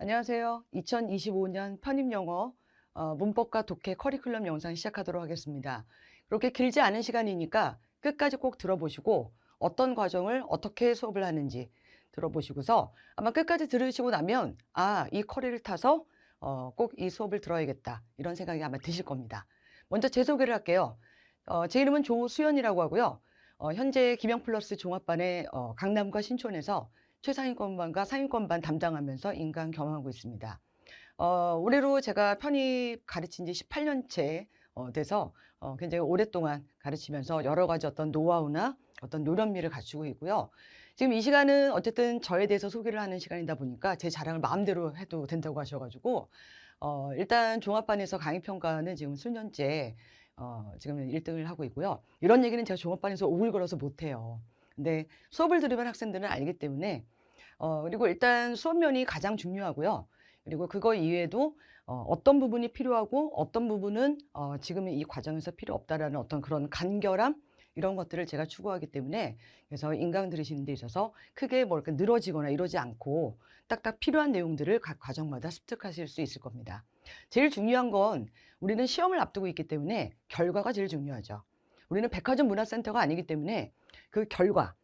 안녕하세요. 2025년 편입영어 문법과 독해 커리큘럼 영상 시작하도록 하겠습니다. 그렇게 길지 않은 시간이니까 끝까지 꼭 들어보시고 어떤 과정을 어떻게 수업을 하는지 들어보시고서 아마 끝까지 들으시고 나면 이 커리를 타서 꼭 이 수업을 들어야겠다 이런 생각이 아마 드실 겁니다. 먼저 제 소개를 할게요. 제 이름은 조수연이라고 하고요. 현재 김영플러스 종합반의 강남과 신촌에서 최상위권반과 상위권반 담당하면서 인강 겸하고 있습니다. 올해로 제가 편입 가르친 지 18년째 돼서 굉장히 오랫동안 가르치면서 여러 가지 어떤 노하우나 어떤 노련미를 갖추고 있고요. 지금 이 시간은 어쨌든 저에 대해서 소개를 하는 시간이다 보니까 제 자랑을 마음대로 해도 된다고 하셔 가지고 일단 종합반에서 강의 평가는 지금 수년째 지금 1 등을 하고 있고요. 이런 얘기는 제가 종합반에서 오글거려서 못 해요. 근데 수업을 들으면 학생들은 알기 때문에 그리고 일단 수업면이 가장 중요하고요. 그리고 그거 이외에도 어떤 부분이 필요하고 어떤 부분은 지금은 이 과정에서 필요 없다라는 어떤 그런 간결함 이런 것들을 제가 추구하기 때문에 그래서 인강 들으시는 데 있어서 크게 뭐 이렇게 늘어지거나 이러지 않고 딱딱 필요한 내용들을 각 과정마다 습득하실 수 있을 겁니다. 제일 중요한 건 우리는 시험을 앞두고 있기 때문에 결과가 제일 중요하죠. 우리는 백화점 문화센터가 아니기 때문에 그 결과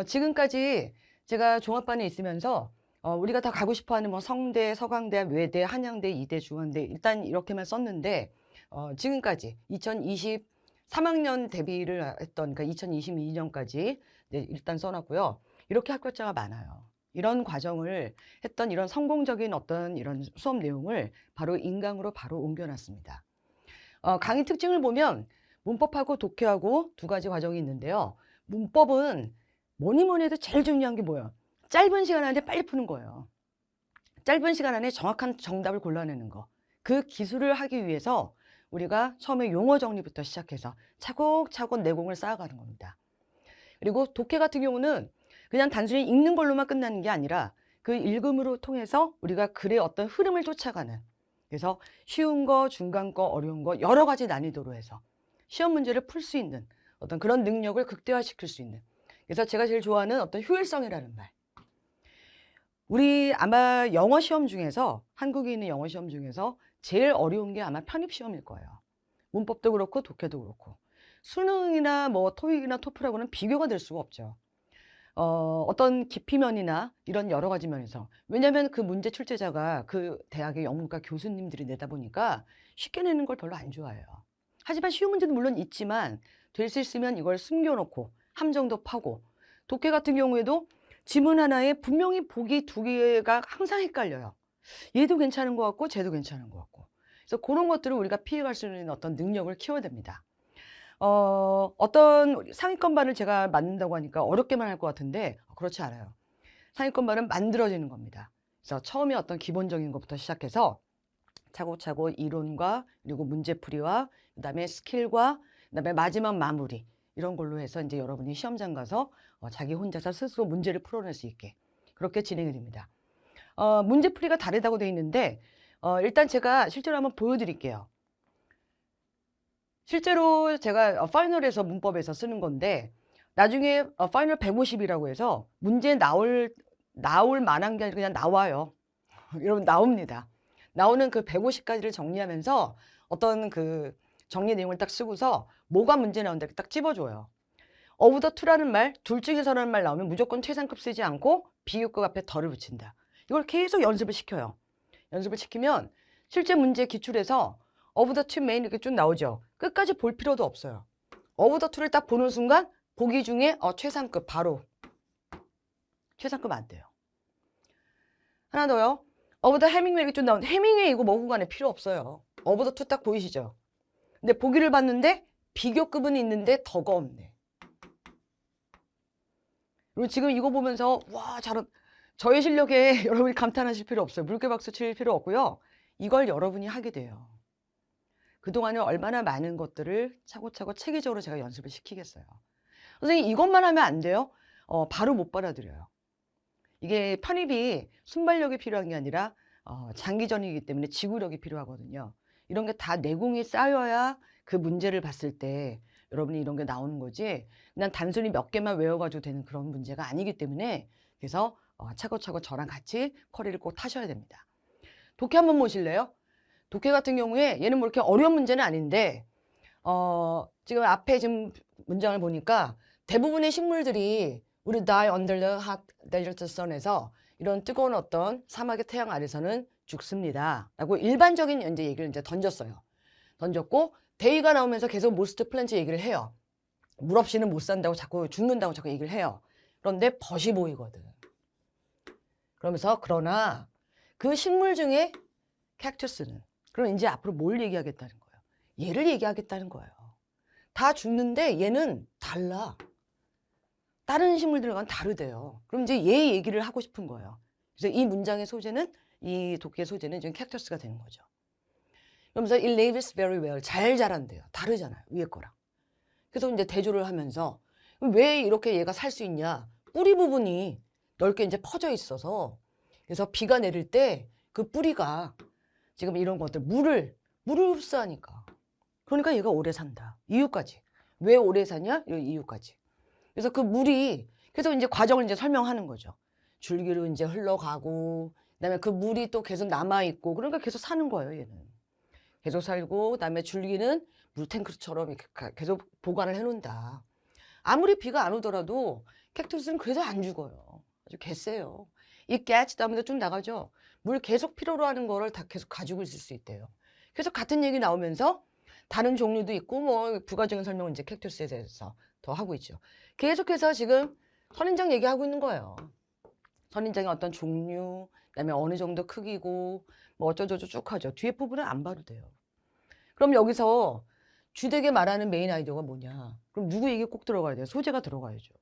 지금까지 제가 종합반에 있으면서 우리가 다 가고 싶어 하는 뭐 성대, 서강대, 외대, 한양대, 이대, 중앙대 일단 이렇게만 썼는데 지금까지 2023학년 대비를 했던 그러니까 2022년까지 일단 써 놨고요. 이렇게 합격자가 많아요. 이런 과정을 했던 이런 성공적인 어떤 이런 수업 내용을 바로 인강으로 바로 옮겨 놨습니다. 강의 특징을 보면 문법하고 독해하고 두 가지 과정이 있는데요. 문법은 뭐니 뭐니 해도 제일 중요한 게 뭐예요? 짧은 시간 안에 빨리 푸는 거예요. 짧은 시간 안에 정확한 정답을 골라내는 거. 그 기술을 하기 위해서 우리가 처음에 용어 정리부터 시작해서 차곡차곡 내공을 쌓아가는 겁니다. 그리고 독해 같은 경우는 그냥 단순히 읽는 걸로만 끝나는 게 아니라 그 읽음으로 통해서 우리가 글의 어떤 흐름을 쫓아가는 그래서 쉬운 거, 중간 거, 어려운 거 여러 가지 난이도로 해서 시험 문제를 풀 수 있는 어떤 그런 능력을 극대화시킬 수 있는 그래서 제가 제일 좋아하는 어떤 효율성이라는 말. 우리 아마 영어 시험 중에서 한국에 있는 영어 시험 중에서 제일 어려운 게 아마 편입 시험일 거예요. 문법도 그렇고 독해도 그렇고. 수능이나 뭐 토익이나 토플하고는 비교가 될 수가 없죠. 어떤 깊이면이나 이런 여러 가지 면에서. 왜냐하면 그 문제 출제자가 그 대학의 영문과 교수님들이 내다 보니까 쉽게 내는 걸 별로 안 좋아해요. 하지만 쉬운 문제도 물론 있지만 될 수 있으면 이걸 숨겨놓고 함정도 파고 독해 같은 경우에도 지문 하나에 분명히 보기 두 개가 항상 헷갈려요. 얘도 괜찮은 것 같고 쟤도 괜찮은 것 같고. 그래서 그런 것들을 우리가 피해갈 수 있는 어떤 능력을 키워야 됩니다. 어떤 상위권반을 제가 만든다고 하니까 어렵게만 할 것 같은데 그렇지 않아요. 상위권반은 만들어지는 겁니다. 그래서 처음에 어떤 기본적인 것부터 시작해서 차곡차곡 이론과 그리고 문제풀이와 그다음에 스킬과 그다음에 마지막 마무리 이런 걸로 해서 이제 여러분이 시험장 가서 자기 혼자서 스스로 문제를 풀어낼 수 있게 그렇게 진행이 됩니다. 문제풀이가 다르다고 되어 있는데 일단 제가 실제로 한번 보여드릴게요. 실제로 제가 파이널에서 문법에서 쓰는 건데 나중에 파이널 150이라고 해서 문제 나올 만한 게 아니라 그냥 나와요. 여러분 나옵니다. 나오는 그 150가지를 정리하면서 어떤 그 정리 내용을 딱 쓰고서 뭐가 문제 나온다 이렇게 딱 집어줘요. of the two라는 말, 둘 중에서라는 말 나오면 무조건 최상급 쓰지 않고 비교급 앞에 덜을 붙인다. 이걸 계속 연습을 시켜요. 연습을 시키면 실제 문제 기출에서 of the two main 이렇게 쭉 나오죠. 끝까지 볼 필요도 없어요. of the two를 딱 보는 순간 보기 중에 최상급 바로 최상급 안 돼요. 하나 더요. of the 해밍웨이 이렇게 쭉 나오는데 해밍웨이 이거 뭐 구간에 필요 없어요. of the two 딱 보이시죠? 근데 보기를 봤는데 비교급은 있는데 더가 없네. 그리고 지금 이거 보면서 와 잘한 저의 실력에 여러분이 감탄하실 필요 없어요. 물개박수 칠 필요 없고요. 이걸 여러분이 하게 돼요. 그동안에 얼마나 많은 것들을 차고차고 체계적으로 제가 연습을 시키겠어요. 선생님 이것만 하면 안 돼요? 바로 못 받아들여요. 이게 편입이 순발력이 필요한 게 아니라 장기전이기 때문에 지구력이 필요하거든요. 이런 게 다 내공이 쌓여야 그 문제를 봤을 때 여러분이 이런 게 나오는 거지 그냥 단순히 몇 개만 외워가지고 되는 그런 문제가 아니기 때문에 그래서 차곡차곡 저랑 같이 커리를 꼭 타셔야 됩니다. 독해 한번 보실래요? 독해 같은 경우에 얘는 뭐 이렇게 어려운 문제는 아닌데 지금 앞에 지금 문장을 보니까 대부분의 식물들이 우리 die under the hot desert sun에서 이런 뜨거운 어떤 사막의 태양 아래서는 죽습니다. 라고 일반적인 이제 얘기를 이제 던졌어요. 던졌고 데이가 나오면서 계속 most plant 얘기를 해요. 물 없이는 못 산다고 자꾸 죽는다고 자꾸 얘기를 해요. 그런데 벗이 보이거든. 그러면서 그러나 그 식물 중에 캡투스는 그럼 이제 앞으로 뭘 얘기하겠다는 거예요? 얘를 얘기하겠다는 거예요. 다 죽는데 얘는 달라. 다른 식물들과는 다르대요. 그럼 이제 얘 얘기를 하고 싶은 거예요. 그래서 이 문장의 소재는 이 독해의 소재는 지금 캡투스가 되는 거죠. 그러면서 it lives very well. 잘 자란대요. 다르잖아요. 위에 거랑. 그래서 이제 대조를 하면서 왜 이렇게 얘가 살 수 있냐? 뿌리 부분이 넓게 이제 퍼져 있어서 그래서 비가 내릴 때 그 뿌리가 지금 이런 것들 물을 흡수하니까 그러니까 얘가 오래 산다. 이유까지. 왜 오래 사냐? 이 이유까지. 그래서 그 물이 그래서 이제 과정을 이제 설명하는 거죠. 줄기로 이제 흘러가고 그다음에 그 물이 또 계속 남아 있고 그러니까 계속 사는 거예요, 얘는. 계속 살고 그다음에 줄기는 물탱크처럼 이렇게 계속 보관을 해 놓는다. 아무리 비가 안 오더라도 캡투스는 그래도 안 죽어요. 아주 개쎄요. 이 깨치 다음에 쭉 나가죠. 물 계속 필요로 하는 거를 다 계속 가지고 있을 수 있대요. 그래서 같은 얘기 나오면서 다른 종류도 있고 뭐 부가적인 설명은 이제 캡투스에 대해서 더 하고 있죠. 계속해서 지금 선인장 얘기하고 있는 거예요. 선인장의 어떤 종류, 그다음에 어느 정도 크기고 뭐 어쩌저쩌 쭉 하죠. 뒤에 부분은 안 봐도 돼요. 그럼 여기서 주되게 말하는 메인 아이디어가 뭐냐? 그럼 누구 얘기 꼭 들어가야 돼요? 소재가 들어가야죠.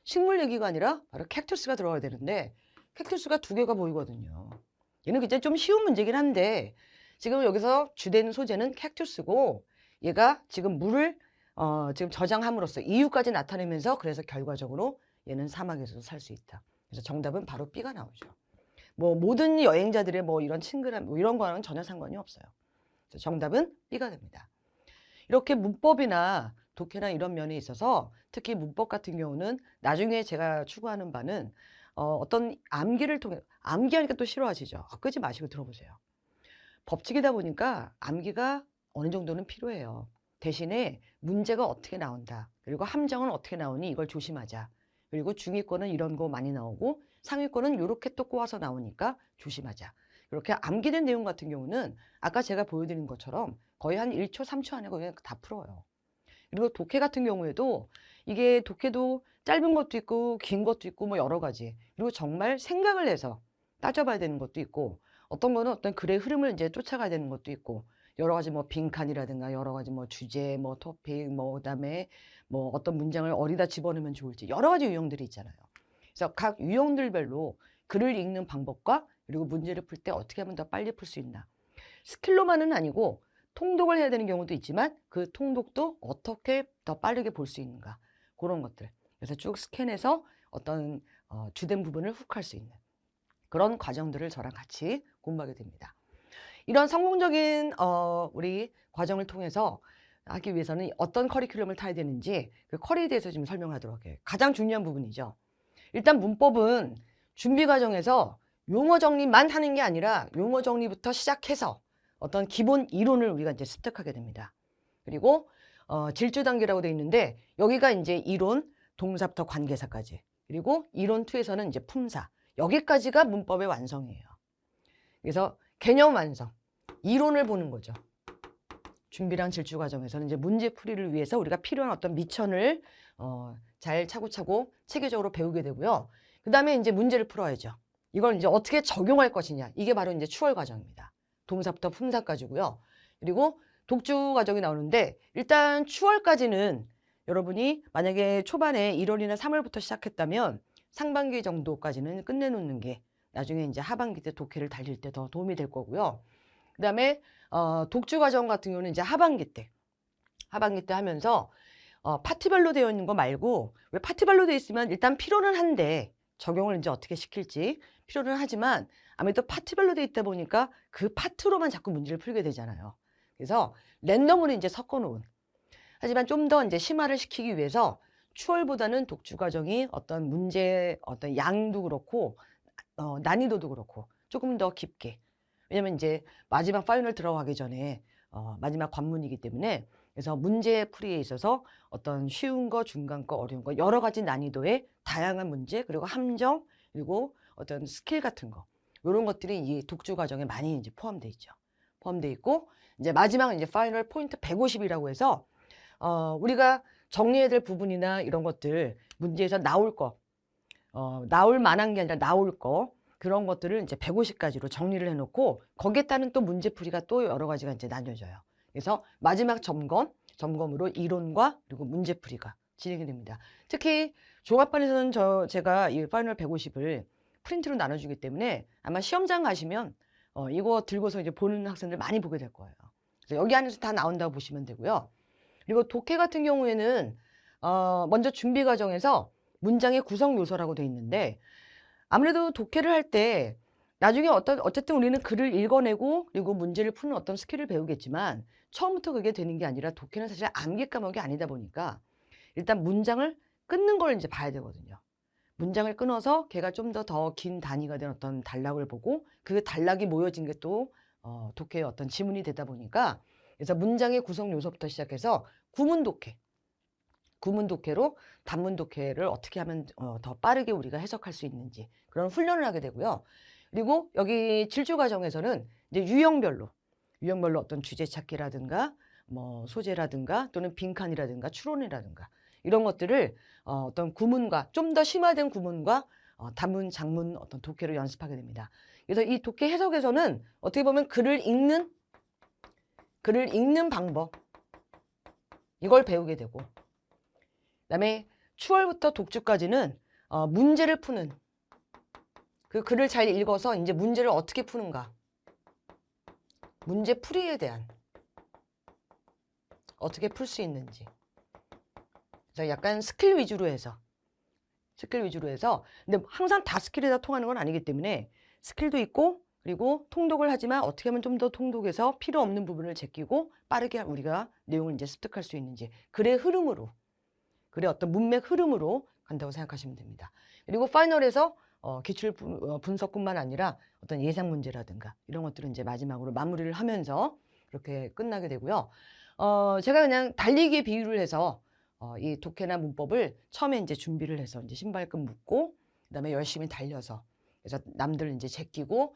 식물 얘기가 아니라 바로 캡투스가 들어가야 되는데 캡투스가 두 개가 보이거든요. 얘는 굉장히 좀 쉬운 문제긴 한데 지금 여기서 주된 소재는 캡투스고 얘가 지금 물을 지금 저장함으로써 이유까지 나타내면서 그래서 결과적으로 얘는 사막에서도 살 수 있다. 그래서 정답은 바로 B가 나오죠. 뭐 모든 여행자들의 뭐 이런 친근함 뭐 이런 거랑은 전혀 상관이 없어요. 그래서 정답은 B가 됩니다. 이렇게 문법이나 독해나 이런 면에 있어서 특히 문법 같은 경우는 나중에 제가 추구하는 바는 어떤 암기를 통해 암기하니까 또 싫어하시죠. 끄지 마시고 들어보세요. 법칙이다 보니까 암기가 어느 정도는 필요해요. 대신에 문제가 어떻게 나온다. 그리고 함정은 어떻게 나오니 이걸 조심하자. 그리고 중위권은 이런 거 많이 나오고 상위권은 이렇게 또 꼬아서 나오니까 조심하자. 이렇게 암기된 내용 같은 경우는 아까 제가 보여드린 것처럼 거의 한 1초, 3초 안에 거의 다 풀어요. 그리고 독해 같은 경우에도 이게 독해도 짧은 것도 있고 긴 것도 있고 뭐 여러 가지. 그리고 정말 생각을 해서 따져봐야 되는 것도 있고 어떤 거는 어떤 글의 흐름을 이제 쫓아가야 되는 것도 있고 여러 가지 뭐 빈칸이라든가 여러 가지 뭐 주제, 뭐 토픽, 뭐 그다음에 뭐 어떤 문장을 어디다 집어넣으면 좋을지 여러 가지 유형들이 있잖아요. 그래서 각 유형들별로 글을 읽는 방법과 그리고 문제를 풀 때 어떻게 하면 더 빨리 풀 수 있나. 스킬로만은 아니고 통독을 해야 되는 경우도 있지만 그 통독도 어떻게 더 빠르게 볼 수 있는가. 그런 것들. 그래서 쭉 스캔해서 어떤 주된 부분을 훅할 수 있는 그런 과정들을 저랑 같이 공부하게 됩니다. 이런 성공적인 우리 과정을 통해서 하기 위해서는 어떤 커리큘럼을 타야 되는지 그 커리에 대해서 좀 설명하도록 할게요. 가장 중요한 부분이죠. 일단 문법은 준비 과정에서 용어 정리만 하는 게 아니라 용어 정리부터 시작해서 어떤 기본 이론을 우리가 이제 습득하게 됩니다. 그리고 질주 단계라고 되어 있는데 여기가 이제 이론, 동사부터 관계사까지. 그리고 이론 2에서는 이제 품사. 여기까지가 문법의 완성이에요. 그래서 개념 완성, 이론을 보는 거죠. 준비랑 질주 과정에서는 이제 문제풀이를 위해서 우리가 필요한 어떤 미천을 잘 차고차고 체계적으로 배우게 되고요. 그 다음에 이제 문제를 풀어야죠. 이걸 이제 어떻게 적용할 것이냐. 이게 바로 이제 추월 과정입니다. 동사부터 품사까지고요. 그리고 독주 과정이 나오는데 일단 추월까지는 여러분이 만약에 초반에 1월이나 3월부터 시작했다면 상반기 정도까지는 끝내놓는 게 나중에 이제 하반기 때 독해를 달릴 때 더 도움이 될 거고요. 그 다음에 독주 과정 같은 경우는 이제 하반기 때 하면서 파트별로 되어 있는 거 말고 왜 파트별로 되어 있으면 일단 필요는 한데 적용을 이제 어떻게 시킬지 필요는 하지만 아무래도 파트별로 되어 있다 보니까 그 파트로만 자꾸 문제를 풀게 되잖아요. 그래서 랜덤으로 이제 섞어 놓은 하지만 좀 더 이제 심화를 시키기 위해서 추월보다는 독주 과정이 어떤 문제 어떤 양도 그렇고 난이도도 그렇고 조금 더 깊게. 왜냐면 이제 마지막 파이널 들어가기 전에 마지막 관문이기 때문에 그래서 문제 풀이에 있어서 어떤 쉬운 거, 중간 거, 어려운 거 여러 가지 난이도의 다양한 문제 그리고 함정 그리고 어떤 스킬 같은 거 요런 것들이 이 독주 과정에 많이 이제 포함되어 있죠. 포함되어 있고 이제 마지막은 이제 파이널 포인트 150이라고 해서 우리가 정리해야 될 부분이나 이런 것들 문제에서 나올 거 나올 만한 게 아니라 나올 거 그런 것들을 이제 150가지로 정리를 해 놓고 거기에 따른 또 문제풀이가 또 여러 가지가 이제 나뉘어져요. 그래서 마지막 점검으로 이론과 그리고 문제풀이가 진행이 됩니다. 특히 종합반에서는 제가 이 파이널 150을 프린트로 나눠주기 때문에 아마 시험장 가시면 이거 들고서 이제 보는 학생들 많이 보게 될 거예요. 그래서 여기 안에서 다 나온다고 보시면 되고요. 그리고 독해 같은 경우에는 먼저 준비 과정에서 문장의 구성 요소라고 돼 있는데 아무래도 독해를 할 때 나중에 어쨌든 우리는 글을 읽어내고 그리고 문제를 푸는 어떤 스킬을 배우겠지만 처음부터 그게 되는 게 아니라 독해는 사실 암기 과목이 아니다 보니까 일단 문장을 끊는 걸 이제 봐야 되거든요. 문장을 끊어서 걔가 좀 더 긴 단위가 된 어떤 단락을 보고 그 단락이 모여진 게 또 독해의 어떤 지문이 되다 보니까 그래서 문장의 구성 요소부터 시작해서 구문 독해로 단문 독해를 어떻게 하면 더 빠르게 우리가 해석할 수 있는지 그런 훈련을 하게 되고요. 그리고 여기 질주 과정에서는 이제 유형별로 어떤 주제 찾기라든가 뭐 소재라든가 또는 빈칸이라든가 추론이라든가 이런 것들을 어떤 구문과 좀 더 심화된 구문과 단문, 장문 어떤 독해로 연습하게 됩니다. 그래서 이 독해 해석에서는 어떻게 보면 글을 읽는 방법 이걸 배우게 되고 그다음에 추월부터 독주까지는 문제를 푸는 그 글을 잘 읽어서 이제 문제를 어떻게 푸는가 문제 풀이에 대한 어떻게 풀 수 있는지 그래서 약간 스킬 위주로 해서 근데 항상 다 스킬이 다 통하는 건 아니기 때문에 스킬도 있고 그리고 통독을 하지만 어떻게 하면 좀 더 통독해서 필요 없는 부분을 제끼고 빠르게 우리가 내용을 이제 습득할 수 있는지 글의 흐름으로 글의 어떤 문맥 흐름으로 간다고 생각하시면 됩니다. 그리고 파이널에서 기출 분석뿐만 아니라 어떤 예상 문제라든가 이런 것들은 이제 마지막으로 마무리를 하면서 그렇게 끝나게 되고요. 제가 그냥 달리기 비유를 해서 이 독해나 문법을 처음에 이제 준비를 해서 이제 신발끈 묶고 그다음에 열심히 달려서 그래서 남들 이제 제끼고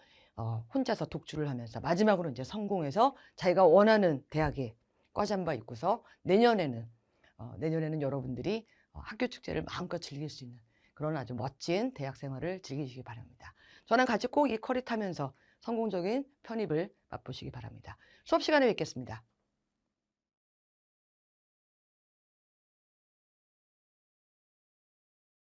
혼자서 독주를 하면서 마지막으로 이제 성공해서 자기가 원하는 대학에 과 잠바 입고서 내년에는 여러분들이 학교 축제를 마음껏 즐길 수 있는 그런 아주 멋진 대학 생활을 즐기시기 바랍니다. 저랑 같이 꼭 이 커리 타면서 성공적인 편입을 맛보시기 바랍니다. 수업 시간에 뵙겠습니다.